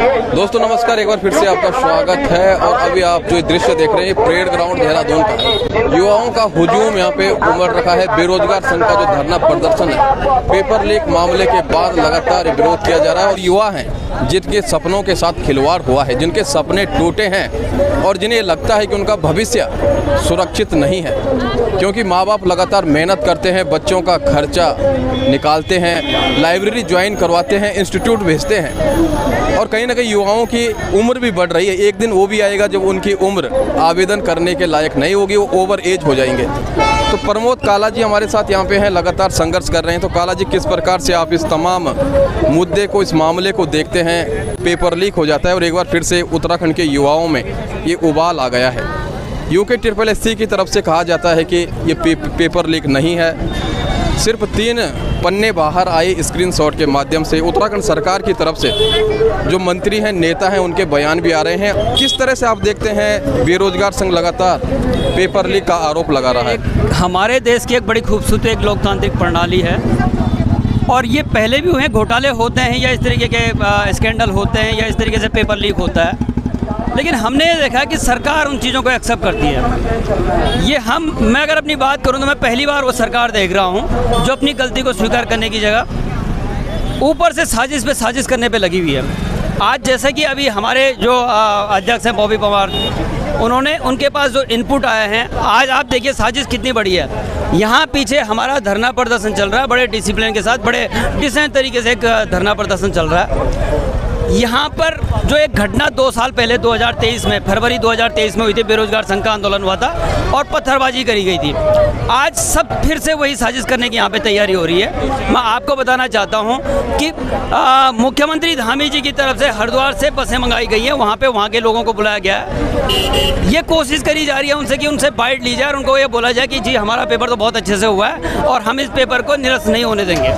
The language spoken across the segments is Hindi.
दोस्तों नमस्कार, एक बार फिर से आपका स्वागत है। और अभी आप जो दृश्य देख रहे हैं परेड ग्राउंड देहरादून का है। युवाओं का हुजूम यहाँ पे उमड़ रखा है। बेरोजगार संघ का जो धरना प्रदर्शन है, पेपर लीक मामले के बाद लगातार विरोध किया जा रहा है। और युवा हैं जिनके सपनों के साथ खिलवाड़ हुआ है, जिनके सपने टूटे हैं और जिन्हें लगता है कि उनका भविष्य सुरक्षित नहीं है, क्योंकि माँ बाप लगातार मेहनत करते हैं, बच्चों का खर्चा निकालते हैं, लाइब्रेरी ज्वाइन करवाते हैं, इंस्टीट्यूट भेजते हैं। और कहीं ना कहीं युवाओं की उम्र भी बढ़ रही है। एक दिन वो भी आएगा जब उनकी उम्र आवेदन करने के लायक नहीं होगी, वो ओवर एज हो जाएंगे। तो प्रमोद काला जी हमारे साथ यहाँ पे हैं, लगातार संघर्ष कर रहे हैं। तो काला जी, किस प्रकार से आप इस तमाम मुद्दे को, इस मामले को देखते हैं? पेपर लीक हो जाता है और एक बार फिर से उत्तराखंड के युवाओं में ये उबाल आ गया है। UKSSC की तरफ से कहा जाता है कि ये पेपर लीक नहीं है, सिर्फ 3 पन्ने बाहर आए स्क्रीनशॉट के माध्यम से। उत्तराखंड सरकार की तरफ से जो मंत्री हैं, नेता हैं, उनके बयान भी आ रहे हैं। किस तरह से आप देखते हैं बेरोजगार संघ लगातार पेपर लीक का आरोप लगा रहा है? हमारे देश की एक बड़ी खूबसूरत एक लोकतांत्रिक प्रणाली है और ये पहले भी हुए घोटाले होते हैं या इस तरीके के स्कैंडल होते हैं या इस तरीके से पेपर लीक होता है, लेकिन हमने ये देखा कि सरकार उन चीज़ों को एक्सेप्ट करती है। मैं अगर अपनी बात करूं तो मैं पहली बार वो सरकार देख रहा हूं जो अपनी गलती को स्वीकार करने की जगह ऊपर से साजिश पे साजिश करने पे लगी हुई है। आज जैसे कि अभी हमारे जो अध्यक्ष हैं बॉबी पवार, उनके पास जो इनपुट आए हैं, आज आप देखिए साजिश कितनी बड़ी है। यहाँ पीछे हमारा धरना प्रदर्शन चल रहा है, बड़े डिसिप्लिन के साथ, बड़े डिसेंट तरीके से एक धरना प्रदर्शन चल रहा है। यहाँ पर जो एक घटना 2 साल पहले 2023 में, फरवरी 2023 में हुई थी, बेरोजगार संघ का आंदोलन हुआ था और पत्थरबाजी करी गई थी। आज सब फिर से वही साजिश करने की यहाँ पे तैयारी हो रही है। मैं आपको बताना चाहता हूँ कि मुख्यमंत्री धामी जी की तरफ से हरिद्वार से बसें मंगाई गई हैं, वहाँ के लोगों को बुलाया गया है। ये कोशिश करी जा रही है उनसे कि उनसे बाइट ली जाए और उनको ये बोला जाए कि जी हमारा पेपर तो बहुत अच्छे से हुआ है और हम इस पेपर को निरस्त नहीं होने देंगे।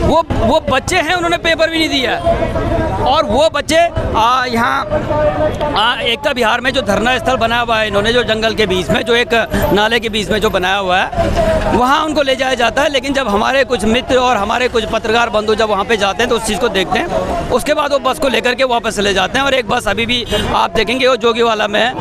वो बच्चे हैं, उन्होंने पेपर भी नहीं दिया और वो बच्चे यहाँ एकता विहार में जो धरना स्थल बनाया हुआ है इन्होंने, जो जंगल के बीच में, जो एक नाले के बीच में जो बनाया हुआ है, वहाँ उनको ले जाया जाता है। लेकिन जब हमारे कुछ मित्र और हमारे कुछ पत्रकार बंधु जब वहाँ पे जाते हैं तो उस चीज़ को देखते हैं, उसके बाद वो बस को लेकर के वापस चले जाते हैं। और एक बस अभी भी आप देखेंगे वो जोगीवाला में है।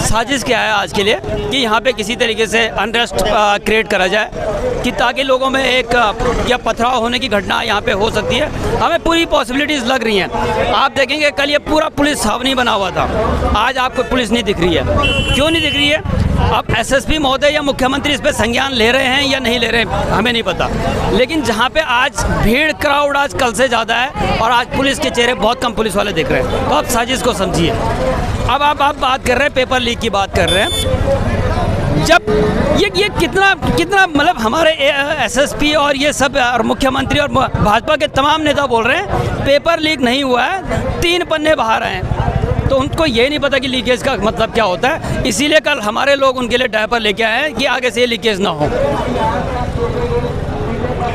साजिश क्या है आज के लिए कि यहाँ पे किसी तरीके से अनरेस्ट क्रिएट करा जाए कि ताकि लोगों में एक या पथराव होने की घटना यहाँ पे हो सकती है। हमें पूरी पॉसिबिलिटीज़ लग रही हैं। आप देखेंगे कल ये पूरा पुलिस छावनी बना हुआ था, आज आपको पुलिस नहीं दिख रही है। क्यों नहीं दिख रही है? अब SSP महोदय या मुख्यमंत्री इस पर संज्ञान ले रहे हैं या नहीं ले रहे हैं हमें नहीं पता, लेकिन जहाँ पे आज भीड़, क्राउड आज कल से ज़्यादा है और आज पुलिस के चेहरे बहुत कम पुलिस वाले दिख रहे हैं। तो आप साजिश को समझिए। अब आप बात कर रहे हैं, पेपर लीक की बात कर रहे हैं। जब ये कितना मतलब हमारे SSP और ये सब और मुख्यमंत्री और भाजपा के तमाम नेता बोल रहे हैं पेपर लीक नहीं हुआ है, 3 पन्ने बाहर आए, तो उनको ये नहीं पता कि लीकेज का मतलब क्या होता है। इसीलिए कल हमारे लोग उनके लिए डायपर लेके आए हैं कि आगे से ये लीकेज ना हो।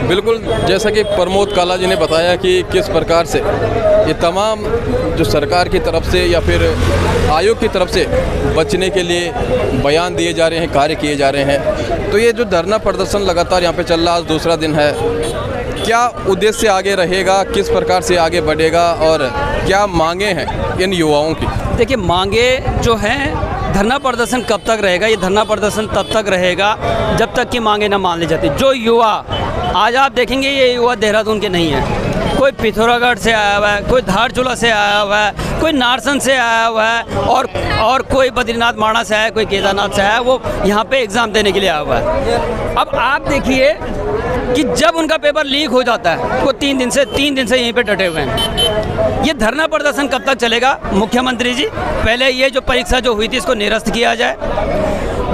बिल्कुल, जैसा कि प्रमोद काला जी ने बताया कि किस प्रकार से ये तमाम जो सरकार की तरफ से या फिर आयोग की तरफ से बचने के लिए बयान दिए जा रहे हैं, कार्य किए जा रहे हैं। तो ये जो धरना प्रदर्शन लगातार यहाँ पे चल रहा है, आज दूसरा दिन है, क्या उद्देश्य आगे रहेगा, किस प्रकार से आगे बढ़ेगा और क्या मांगे हैं इन युवाओं की? देखिए, मांगे जो हैं, धरना प्रदर्शन कब तक रहेगा? ये धरना प्रदर्शन तब तक रहेगा जब तक कि मांगे ना मान ली जाती। जो युवा आज आप देखेंगे, ये युवा देहरादून के नहीं है, कोई पिथौरागढ़ से आया हुआ है, कोई धारचूला से आया हुआ है, कोई नारसन से आया हुआ है और कोई बद्रीनाथ माणा से आया है, कोई केदारनाथ से आया है, वो यहाँ पे एग्ज़ाम देने के लिए आया हुआ है। अब आप देखिए कि जब उनका पेपर लीक हो जाता है वो 3 दिन से यहीं पे डटे हुए हैं। ये धरना प्रदर्शन कब तक चलेगा? मुख्यमंत्री जी, पहले ये जो परीक्षा जो हुई थी इसको निरस्त किया जाए।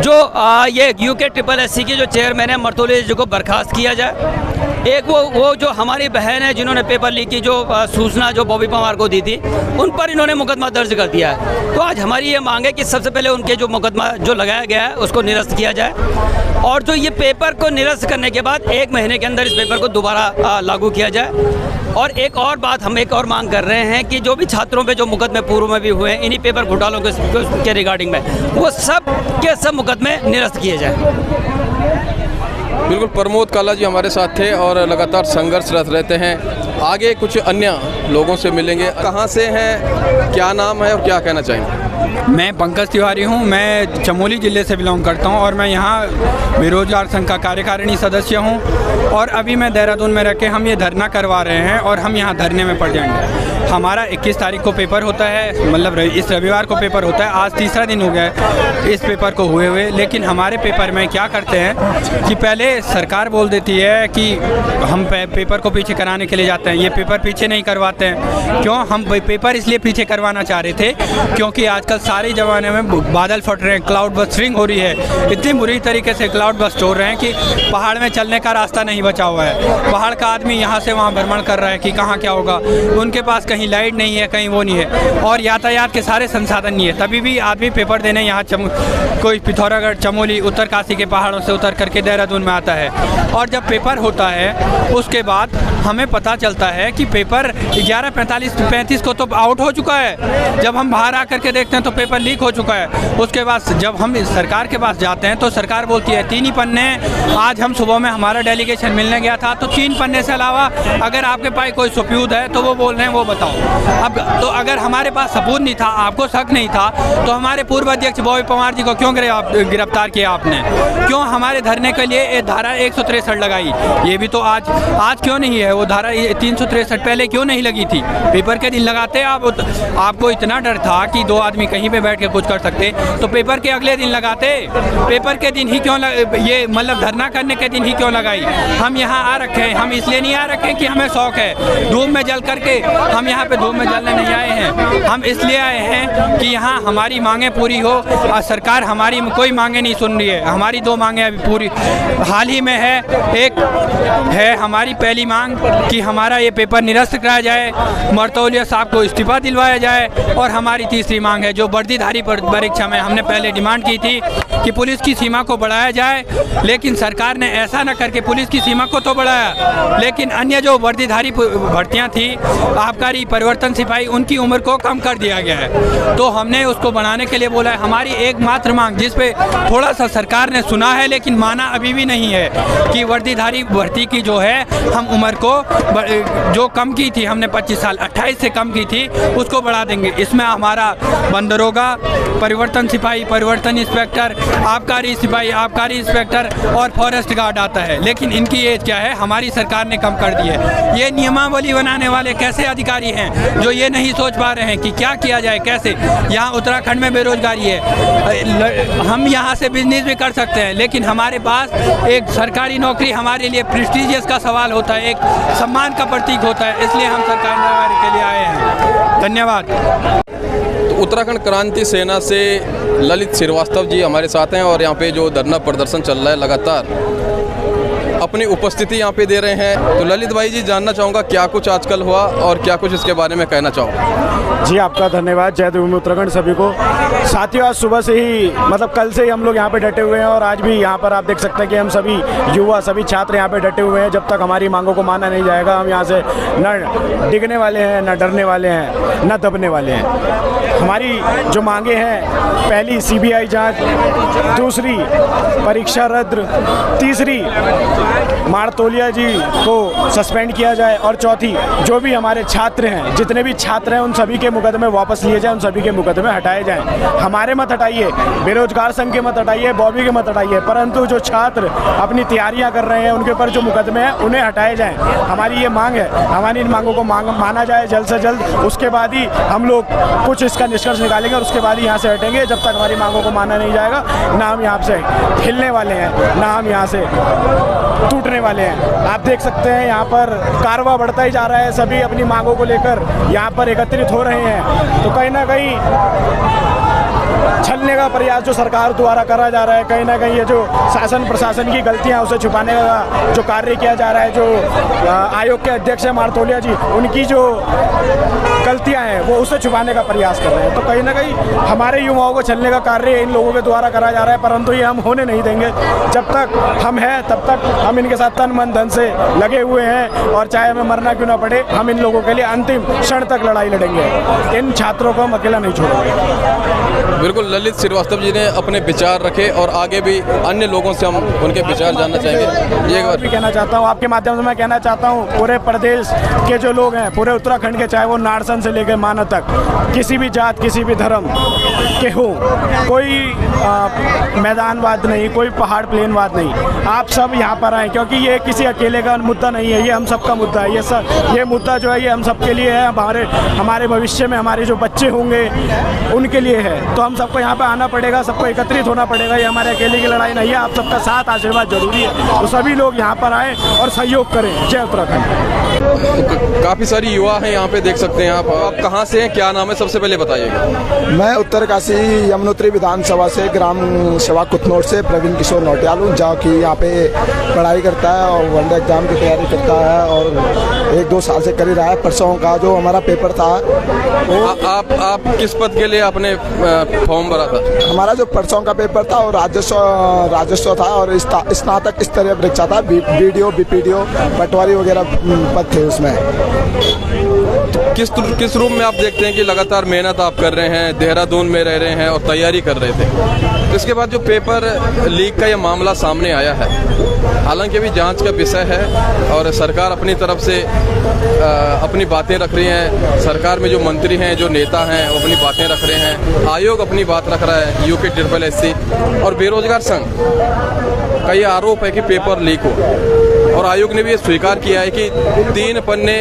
जो ये UKSSC की जो चेयरमैन है मर्तुले जी को बर्खास्त किया जाए। एक वो जो हमारी बहन है जिन्होंने पेपर लीक की जो सूचना जो बॉबी पवार को दी थी, उन पर इन्होंने मुकदमा दर्ज कर दिया है। तो आज हमारी ये मांग है कि सबसे पहले उनके जो मुकदमा जो लगाया गया है उसको निरस्त किया जाए और जो ये पेपर को निरस्त करने के बाद 1 महीने के अंदर इस पेपर को दोबारा लागू किया जाए। और एक और बात हम एक और मांग कर रहे हैं कि जो भी छात्रों पे जो मुकदमे पूर्व में भी हुए इन्हीं पेपर घोटालों के रिगार्डिंग में, वो सब के सब मुकदमे निरस्त किए जाए। बिल्कुल, प्रमोद काला जी हमारे साथ थे और लगातार संघर्षरत रहते हैं। आगे कुछ अन्य लोगों से मिलेंगे। कहाँ से हैं, क्या नाम है और क्या कहना चाहेंगे? मैं पंकज तिवारी हूँ। मैं चमोली ज़िले से बिलोंग करता हूँ और मैं यहाँ बेरोजगार संघ का कार्यकारिणी सदस्य हूँ। और अभी मैं देहरादून में रह के हम ये धरना करवा रहे हैं और हम यहाँ धरने में पड़ जाएंगे। हमारा 21 तारीख को पेपर होता है, मतलब इस रविवार को पेपर होता है। आज तीसरा दिन हो गया है इस पेपर को हुए। लेकिन हमारे पेपर में क्या करते हैं कि पहले सरकार बोल देती है कि हम पेपर को पीछे कराने के लिए जाते हैं, ये पेपर पीछे नहीं करवाते हैं। क्यों? हम पेपर इसलिए पीछे करवाना चाह रहे थे क्योंकि आजकल सारे ज़माने में बादल फट रहे हैं, क्लाउड बस्टिंग हो रही है। इतनी बुरी तरीके से क्लाउड बस्ट हो रहे हैं कि पहाड़ में चलने का रास्ता नहीं बचा हुआ है। पहाड़ का आदमी यहाँ से वहाँ भ्रमण कर रहा है कि कहाँ क्या होगा। उनके पास कहीं लाइट नहीं है, कहीं वो नहीं है और यातायात के सारे संसाधन नहीं है। तभी भी आदमी पेपर देने यहाँ कोई पिथौरागढ़, चमोली, उत्तरकाशी के पहाड़ों से उतर करके देहरादून में आता है। और जब पेपर होता है उसके बाद हमें पता चलता है कि पेपर 11:35 को तो आउट हो चुका है। जब हम बाहर आकर के देखते हैं तो पेपर लीक हो चुका है। उसके बाद जब हम सरकार के पास जाते हैं तो सरकार बोलती है 3 ही पन्ने। आज हम सुबह में हमारा डेलीगेशन मिलने गया था तो 3 पन्ने से अलावा अगर आपके पास कोई सबूत है तो वो बोल रहे हैं वो बताओ। अब तो अगर हमारे पास सबूत नहीं था, आपको शक नहीं था, तो हमारे पूर्व अध्यक्ष बॉबी पवार जी को क्यों गिरफ्तार किया आपने? क्यों हमारे धरने के लिए धारा 163 लगाई? ये भी तो आज क्यों नहीं है? वो धारा 363 पहले क्यों नहीं लगी थी? पेपर के दिन लगाते आप। आपको इतना डर था कि 2 आदमी कहीं पे बैठ के कुछ कर सकते तो पेपर के अगले दिन लगाते। पेपर के दिन ही क्यों ये मतलब धरना करने के दिन ही क्यों लगाई? हम यहाँ आ रखे हैं, हम इसलिए नहीं आ रखे कि हमें शौक है धूप में जल करके। हम यहाँ पे धूप में जलने नहीं आए हैं, हम इसलिए आए हैं कि यहाँ हमारी मांगें पूरी हो। और सरकार हमारी कोई मांगे नहीं सुन रही है। हमारी 2 मांगें अभी पूरी हाल ही में है। एक है हमारी पहली मांग कि हमारा ये पेपर निरस्त कराया जाए, मर्तौलिया साहब को इस्तीफा दिलवाया जाए। और हमारी तीसरी मांग है जो वर्दीधारी परीक्षा में हमने पहले डिमांड की थी कि पुलिस की सीमा को बढ़ाया जाए, लेकिन सरकार ने ऐसा न करके पुलिस की सीमा को तो बढ़ाया, लेकिन अन्य जो वर्दीधारी भर्तियाँ थी, आबकारी, परिवर्तन सिपाही, उनकी उम्र को कम कर दिया गया है। तो हमने उसको बढ़ाने के लिए बोला है। हमारी एकमात्र मांग जिस पे थोड़ा सा सरकार ने सुना है लेकिन माना अभी भी नहीं है कि वर्दीधारी भर्ती की जो है हम उम्र को जो कम की थी, हमने 25 साल 28 से कम की थी, उसको बढ़ा देंगे। इसमें हमारा बंदरोगा, परिवर्तन सिपाही, परिवर्तन इंस्पेक्टर, आबकारी सिपाही, आबकारी इंस्पेक्टर और फॉरेस्ट गार्ड आता है। लेकिन इनकी एज क्या है हमारी सरकार ने कम कर दी है। ये नियमावली बनाने वाले कैसे अधिकारी हैं जो ये नहीं सोच पा रहे हैं कि क्या किया जाए, कैसे? यहाँ उत्तराखंड में बेरोजगारी है, हम यहाँ से बिजनेस भी कर सकते हैं, लेकिन हमारे पास एक सरकारी नौकरी हमारे लिए प्रेस्टीजियस का सवाल होता है, एक सम्मान का प्रतीक होता है। इसलिए हम सरकारी नौकरी के लिए आए हैं। धन्यवाद। तो उत्तराखंड क्रांति सेना से ललित श्रीवास्तव जी हमारे साथ हैं और यहाँ पे जो धरना प्रदर्शन चल रहा है लगातार अपनी उपस्थिति यहाँ पे दे रहे हैं। तो ललित भाई जी, जानना चाहूँगा क्या कुछ आजकल हुआ और क्या कुछ इसके बारे में कहना चाहूँगा? जी, आपका धन्यवाद। जय देवभूमि उत्तराखंड सभी को। साथियों, आज सुबह से ही मतलब कल से ही हम लोग यहाँ पे डटे हुए हैं और आज भी यहाँ पर आप देख सकते हैं कि हम सभी युवा, सभी छात्र यहाँ पे डटे हुए हैं। जब तक हमारी मांगों को माना नहीं जाएगा हम यहाँ से न डिगने वाले हैं, न डरने वाले हैं, न दबने वाले हैं। हमारी जो मांगे हैं, पहली CBI जांच, दूसरी परीक्षा रद्द, तीसरी मारतोलिया जी को सस्पेंड किया जाए और चौथी जो भी हमारे छात्र हैं, जितने भी छात्र हैं, उन सभी के मुकदमे वापस लिए जाएं, उन सभी के मुकदमे हटाए जाएं। हमारे मत हटाइए, बेरोजगार संघ के मत हटाइए, बॉबी के मत हटाइए, परंतु जो छात्र अपनी तैयारियां कर रहे हैं उनके ऊपर जो मुकदमे हैं उन्हें हटाए जाएं। हमारी ये मांग है, हमारी इन मांगों को माना जाए जल्द से जल्द। उसके बाद ही हम लोग कुछ इसका निष्कर्ष निकालेंगे और उसके बाद ही यहाँ से हटेंगे। जब तक हमारी मांगों को माना नहीं जाएगा, ना हम यहाँ से हिलने वाले हैं, ना हम यहाँ से टूटने वाले हैं। आप देख सकते हैं यहाँ पर कारवां बढ़ता ही जा रहा है। सभी अपनी मांगों को लेकर यहाँ पर एकत्रित हो रहे हैं। तो कहीं ना कहीं छलने का प्रयास जो सरकार द्वारा करा जा रहा है, कहीं ना कहीं ये जो शासन प्रशासन की गलतियां उसे छुपाने का जो कार्य किया जा रहा है, जो आयोग के अध्यक्ष हैं मारतोलिया जी, उनकी जो गलतियां हैं वो उसे छुपाने का प्रयास कर रहे हैं। तो कहीं ना कहीं हमारे युवाओं को छलने का कार्य इन लोगों के द्वारा करा जा रहा है, परंतु ये हम होने नहीं देंगे। जब तक हम हैं तब तक हम इनके साथ तन मन धन से लगे हुए हैं, और चाहे हमें मरना क्यों ना पड़े, हम इन लोगों के लिए अंतिम क्षण तक लड़ाई लड़ेंगे। इन छात्रों को हम अकेला नहीं छोड़ेंगे। बिल्कुल, ललित श्रीवास्तव जी ने अपने विचार रखे और आगे भी अन्य लोगों से हम उनके विचार जानना चाहेंगे। ये भी कहना चाहता हूँ, आपके माध्यम से मैं कहना चाहता हूँ, पूरे प्रदेश के जो लोग हैं, पूरे उत्तराखंड के, चाहे वो नारसन से लेकर माना तक, किसी भी जात किसी भी धर्म के हो, कोई मैदानवाद नहीं, कोई पहाड़ प्लेनवाद नहीं, आप सब यहाँ पर आए, क्योंकि ये किसी अकेले का मुद्दा नहीं है, ये हम सबका मुद्दा है। ये मुद्दा जो है ये हम सबके लिए है, हमारे भविष्य में हमारे जो बच्चे होंगे उनके लिए है। तो हम सबको यहाँ पे आना पड़ेगा, सबको एकत्रित होना पड़ेगा। ये हमारे अकेले की लड़ाई नहीं है, आप सबका साथ आशीर्वाद जरूरी है। तो सभी लोग यहाँ पर आए और सहयोग करें। जय उत्तराखंड। काफ़ी सारी युवा हैं यहाँ पे, देख सकते हैं आप कहाँ से हैं, क्या नाम है, सबसे पहले बताइएगा। मैं उत्तरकाशी यमुनोत्री विधानसभा से ग्राम सेवा कुतनोर से प्रवीण किशोर नौटियाल हूँ, जो कि यहाँ पे पढ़ाई करता है और वनडे एग्जाम की तैयारी करता है और 1-2 साल से कर ही रहा है। परसों का जो हमारा पेपर था वो आप किस पद के लिए आपने फॉर्म भरा था? हमारा जो परसों का पेपर था वो राजस्व था और स्नातक स्तरीय परीक्षा था। BDO BPDO पटवारी वगैरह पद थे उसमें। किस रूप में आप देखते हैं कि लगातार मेहनत आप कर रहे हैं, देहरादून में रह रहे हैं और तैयारी कर रहे थे, इसके बाद जो पेपर लीक का ये मामला सामने आया है, हालांकि अभी जांच का विषय है और सरकार अपनी तरफ से अपनी बातें रख रही हैं, सरकार में जो मंत्री हैं, जो नेता हैं, वो अपनी बातें रख रहे हैं, आयोग अपनी बात रख रहा है, UKSSC और बेरोजगार संघ का ये आरोप है कि पेपर लीक हो, और आयोग ने भी ये स्वीकार किया है कि 3 पन्ने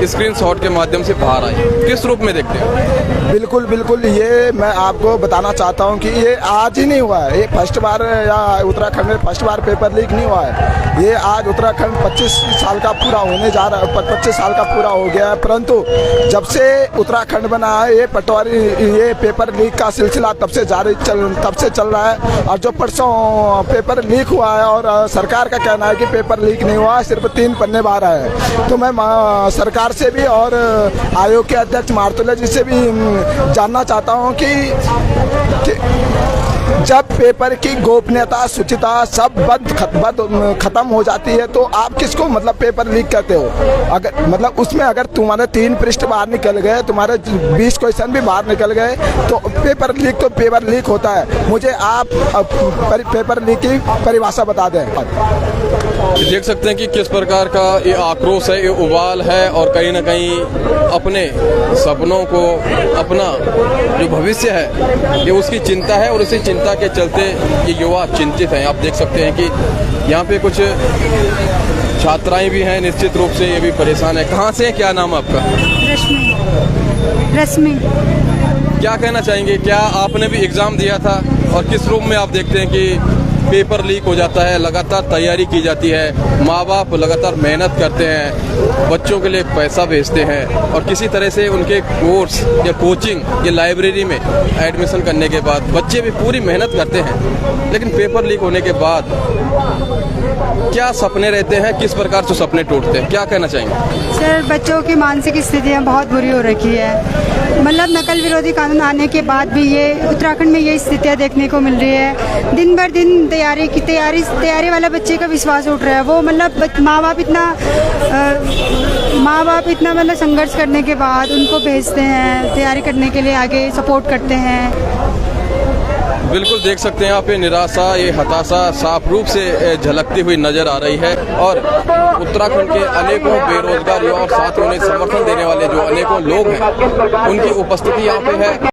स्क्रीनशॉट के माध्यम से बाहर आए। किस रूप में देखते हैं? बिल्कुल बिल्कुल, ये मैं आपको बताना चाहता हूँ कि ये आज ही नहीं हुआ है, ये फर्स्ट बार या उत्तराखंड में फर्स्ट बार पेपर लीक नहीं हुआ है। ये आज उत्तराखंड 25 साल का पूरा होने जा रहा है, 25 साल का पूरा हो गया है, परंतु जब से उत्तराखंड बना है ये पटवारी ये पेपर लीक का सिलसिला तब से चल रहा है। और जो परसों पेपर लीक हुआ है और सरकार का कहना है कि पेपर लीक नहीं हुआ, सिर्फ 3 पन्ने बाहर आए हैं। तो मैं सरकार से भी और आयोग के अध्यक्ष मार्तोले जी से भी जानना चाहता हूं कि जब पेपर की गोपनीयता, शुचिता सब खत्म हो जाती है तो आप किसको मतलब पेपर लीक करते हो? अगर मतलब उसमें अगर तुम्हारे 3 पृष्ठ बाहर निकल गए, तुम्हारे 20 क्वेश्चन भी बाहर निकल गए तो पेपर लीक होता है। मुझे आप पेपर लीक की परिभाषा बता दें। देख सकते हैं कि किस प्रकार का ये आक्रोश है, ये उबाल है, और कहीं ना कहीं अपने सपनों को, अपना जो भविष्य है ये उसकी चिंता है, और उसी चिंता के चलते ये युवा चिंतित हैं। आप देख सकते हैं कि यहाँ पे कुछ छात्राएं भी हैं, निश्चित रूप से ये भी परेशान है। कहाँ से है, क्या नाम है आपका? रश्मि। क्या कहना चाहेंगे, क्या आपने भी एग्ज़ाम दिया था और किस रूप में आप देखते हैं कि पेपर लीक हो जाता है, लगातार तैयारी की जाती है, माँ बाप लगातार मेहनत करते हैं, बच्चों के लिए पैसा भेजते हैं और किसी तरह से उनके कोर्स या कोचिंग या लाइब्रेरी में एडमिशन करने के बाद बच्चे भी पूरी मेहनत करते हैं, लेकिन पेपर लीक होने के बाद क्या सपने रहते हैं, किस प्रकार से सपने टूटते हैं, क्या कहना चाहेंगे? सर, बच्चों की मानसिक स्थितियाँ बहुत बुरी हो रखी है। मतलब नकल विरोधी कानून आने के बाद भी ये उत्तराखंड में ये स्थितियाँ देखने को मिल रही है। दिन भर दिन तैयारी वाला बच्चे का विश्वास उठ रहा है। वो मतलब माँ बाप इतना मतलब संघर्ष करने के बाद उनको भेजते हैं तैयारी करने के लिए, आगे सपोर्ट करते हैं। बिल्कुल देख सकते हैं आप, ये निराशा, ये हताशा साफ रूप से झलकती हुई नजर आ रही है, और उत्तराखंड के अनेकों बेरोजगार युवा और साथ ही उन्हें समर्थन देने वाले जो अनेकों लोग हैं उनकी उपस्थिति यहाँ पे है।